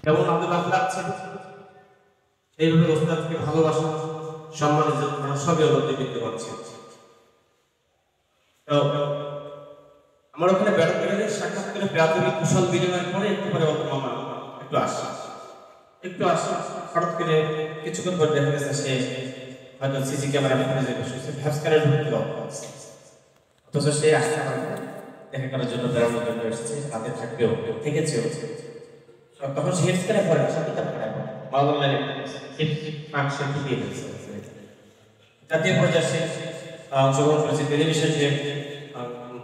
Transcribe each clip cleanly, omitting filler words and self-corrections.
কেমন আব্দুল্লাহ লাগছে? এইভাবে ওস্তাদকে ভালোবাসা, সম্মান, ইজ্জত সবই অবধি দেখতে পাচ্ছি। আমার ওখানে বেড়াতে গেলে সাক্ষাৎ করে প্রাথমিক কুশল বিনিময়ের পরে একটু পরে মামা একটু আসা হঠাৎ করে কিছুক্ষণ পর দেখা গেছে সে হয়তো সিসি ক্যামেরা ফোনে যে ভ্যাপস্কারে ঢুকতে অথচ সে আসতে পারে দেখা করার জন্য বেড়ানোর জন্য এসেছে, রাতে থাকবেও থেকেছেও। তখন সে হেডস্কারে পড়ে সাথে জাতীয় পর্যায়ে সে অংশগ্রহণ করেছে, টেলিভিশন যে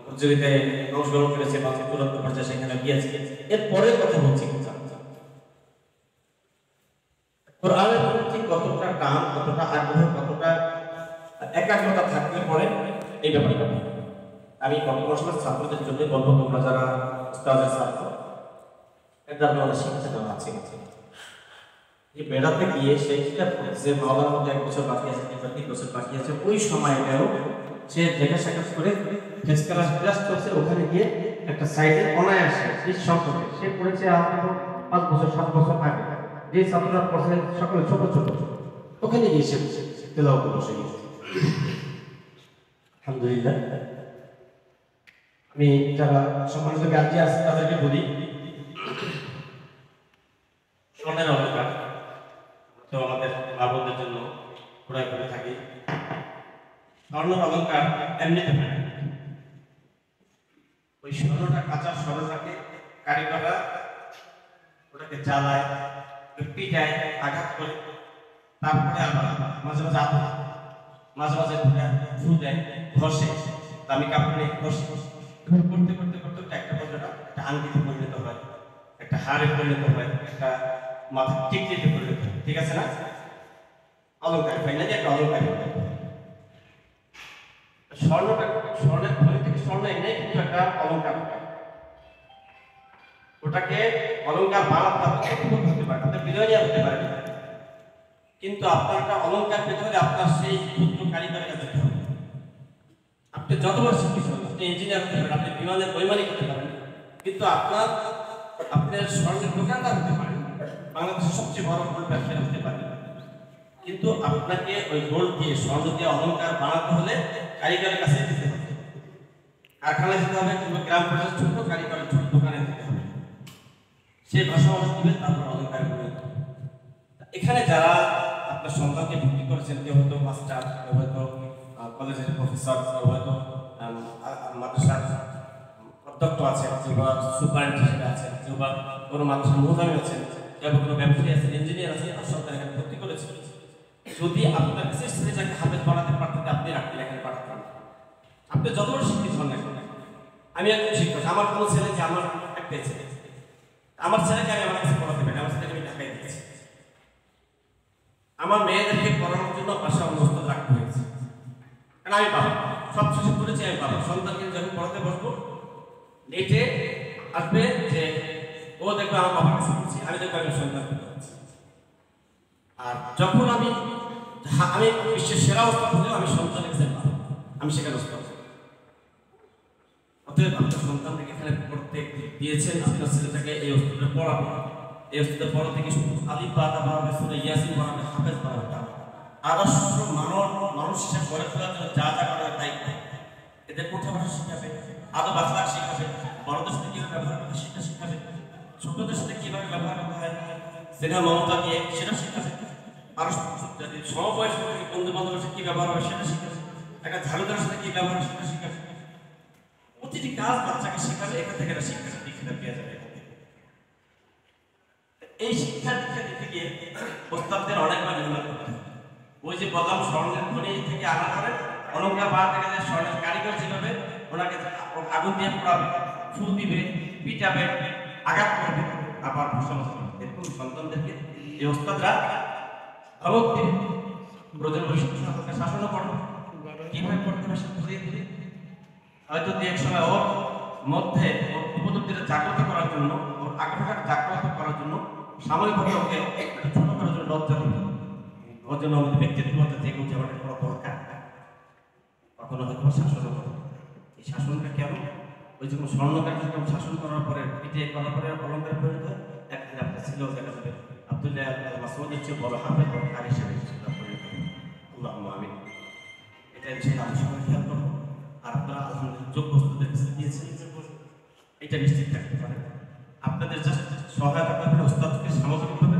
প্রতিযোগিতায় অংশগ্রহণ করেছে বা চূড়ান্ত পর্যায়ে সেখানে গিয়েছে। এরপরে কথা বলছি কোরআনের প্রতি কতটা টান, কতটা আগ্রহ, কতটা একাগ্রতা থাকলে পরে এই ব্যাপারটা। আমি বর্তমান সময়ের ছাত্রদের জন্য বলবো, তোমরা যারা উস্তাদের ছাত্র এটার আমাদের শিক্ষা দেওয়া আছে যে বেড়াতে গিয়ে সেইটা যে মাওলার মধ্যে 1 বছর বাকি আছে কিংবা 3 বছর বাকি আছে, ওই সময়টাও সে দেখা সাক্ষাৎ করে ফেস ক্লাস করছে। ওখানে গিয়ে একটা সাইডে অনায়াসে এই সম্পর্কে সে পড়েছে 5 বছর 7 বছর আগে যে ছাত্ররা পড়ছে সকলে ছোট ছোট, ওখানে গিয়ে সে তেলাওয়াত বসে গিয়েছে। আলহামদুলিল্লাহ। আমি যারা সম্মানিত গাজী আছে তাদেরকে বলি, স্বর্ণের অলঙ্কার তো আমাদের বাবুদের জন্য ক্রয় করে থাকি। স্বর্ণের অলঙ্কার এমনিতে হয় না, ওই স্বর্ণটা কাঁচা স্বর্ণটাকে কারিগররা ওটাকে জ্বালায়, পিটায়, আঘাত করে, তারপরে আবার মাঝে মাঝে মাঝে মাঝে ফু দেয়, ঘষে, দামি কাপড়ে ঘষে, করতে করতে করতে একটা পর্যন্ত একটা আংটিতে পরিণত হয়, একটা হাড়ে পরিণত হয়, একটা মাথা টিকটিতে পরিণত হয়। ঠিক আছে না? অলঙ্কার ফাইনালি একটা অলঙ্কার। স্বর্ণটা স্বর্ণের খনি থেকে স্বর্ণ এনে কিন্তু একটা অলঙ্কার, ওটাকে অলঙ্কার বানাতে হতে পারে, আপনার বিজয় হতে পারে, কিন্তু আপনার একটা অলঙ্কার পেতে হলে আপনার সেই ক্ষুদ্র কারিগরের কাছে যেতে হবে। আপনি যত বড় শিক্ষিত হন, আপনি ইঞ্জিনিয়ার হতে পারেন, আপনি বিমানের বৈমানিক হতে পারেন, কিন্তু আপনার স্বর্ণের দোকানদার হতে পারেন, বাংলাদেশের সবচেয়ে বড় গোল্ড ব্যবসায়ী হতে পারেন, কিন্তু আপনাকে ওই গোল্ড দিয়ে স্বর্ণ দিয়ে অলঙ্কার বানাতে হলে কারিগরের কাছে যেতে হবে, কারখানায় যেতে হবে, কিংবা গ্রাম পর্যায়ে ছোট কারিগরের ছোট দোকানে যেতে হবে, সে ভাষা দিবেন, তারপর অলঙ্কার করবেন। এখানে যারা আপনার সন্তানকে ভর্তি করেছেন, কেউ হয়তো মাস্টার, কেউ হয়তো কলেজের প্রফেসর, কেউ হয়তো মাদ্রাসার অধ্যক্ষ আছেন, কেউ বা সুপারিন্ট হিসেবে আছেন, কেউ বা কোনো মাদ্রাসার মুহতামি আছেন, কেউ কোনো ব্যবসায়ী আছেন, ইঞ্জিনিয়ার আছেন, আর সন্তান এখানে ভর্তি করেছেন। যদি আপনার কাছে ছেলেটাকে হাফেজ বানাতে পারতেন, আপনি রাখতেন, এখানে পাঠাতেন। আপনি যত বড় শিক্ষিত হন না, আমি একজন শিক্ষক, আমার কোনো ছেলেকে, আমার একটাই ছেলে, আমার ছেলেকে আমি আমার কাছে পড়াতে পারি, আমার ছেলেকে আমি ঢাকায় দিয়েছি। আমার মেয়েদেরকে পড়ানোর জন্য বাসা অবস্থা রাখতে হয়েছে, কারণ আমি বাবা, সব শেষে করেছি আমি বাবা। সন্তানকে যখন পড়াতে বসবো, নেটে আসবে যে ও দেখবে আমার বাবার কাছে পড়ছি, আমি দেখবো আমি সন্তানকে পড়াচ্ছি। আর যখন আমি বিশ্বের সেরা অবস্থা হলেও আমি সন্তানের কাছে পাবো, আমি সেখানে অবস্থা। অতএব আপনার সন্তানকে এখানে পড়তে দিয়েছেন, আপনার ছেলেটাকে এই অবস্থাটা পড়াবো, এই অবস্থাতে পড়া থেকে আলিফ বা তা পড়াবে, সূরা ইয়াসিন পড়াবে, হাফেজ পড়াবে, আদর্শ মানুষ হিসেবে গড়ে তোলার জন্য যা যা করার দায়িত্ব। এদের কোঠা ভাষা শিখাবে, আদব আখলাক শিখাবে, বড়দের সাথে কিভাবে ব্যবহার করতে সেটা শিখাবে, ছোটদের সাথে কিভাবে ব্যবহার করতে হয়, স্নেহ মমতা দিয়ে সেটা শিখাবে, পারস্পরিক সমবয়সী বন্ধু বান্ধবের সাথে কি ব্যবহার হবে সেটা শিখাবে, একটা ঝাড়ুদারের সাথে কি ব্যবহার সেটা শিখাবে। প্রতিটি কাজ বাচ্চাকে শেখাবে, এখান থেকে একটা শিক্ষাটা দীক্ষাটা পেয়ে যাবে। এই শিক্ষা দীক্ষা দিতে গিয়ে প্রস্তাবদের অনেকবার নির্মাণ করতে হবে। ওই যে বললাম স্বর্ণের খনি থেকে আনা করে অলঙ্কার বার থেকে যে স্বর্ণের কারিগর যেভাবে ওনাকে আগুন দিয়ে পোড়াবে, ফু দিবে, পিটাবে, আঘাত করবে, আবার সমস্ত দেখুন সন্তানদেরকে এই ওস্তাদরা ধমক দিবে, প্রয়োজন শিক্ষা শাসনও করবে, কিভাবে করতে হবে সে বুঝিয়ে দিবে। হয়তো দু এক সময় ওর মধ্যে ওর উপলব্ধিটা জাগ্রত করার জন্য, ওর আগ্রহটা জাগ্রত করার জন্য সাময়িকভাবে ওকে একটা ছোট করার জন্য লজ্জা দিতে, ওর জন্য আমাদের ব্যক্তিত্ব জেগে উঠে আমার করা দরকার। কখনো হয়তো শাসনও করে, এই শাসনটা কেন? ওই যখন স্বর্ণকার শাসন করার পরে পিঠে করার পরে অলঙ্কার পরিণত হয়, এক এখানে আপনার ছেলেও দেখা যাবে আব্দুল্লাহ মাসউদের চেয়ে বড় হাফেজ বড় কারি হিসেবে আল্লাহুম্মা আমিন। এটা ইনশাআল্লাহ আমি সবাই খেয়াল করবো। আর আপনারা আলহামদুলিল্লাহ যোগ্য ওস্তাদের কাছে দিয়েছেন, এটা নিশ্চিত থাকতে পারেন। আপনাদের জাস্ট সহায়তা করবেন ওস্তাদকে সামগ্রিকভাবে,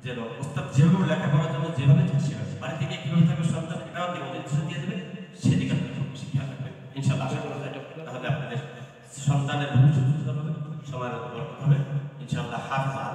যেন ওস্তাদ যেভাবে লেখাপড়ার জন্য যেভাবে সেভাবে বাড়ি থেকে কীভাবে থাকবে সন্তান এটাও নির্দেশ দিয়ে দেবে, সেদিকে আপনারা খুব বেশি খেয়াল রাখবেন ইনশাআল্লাহ। আশা করা যায় তাহলে আপনাদের সন্তানের ভবিষ্যৎ হবে, সমাজের হবে ইনশাআল্লাহ। হাফেজ।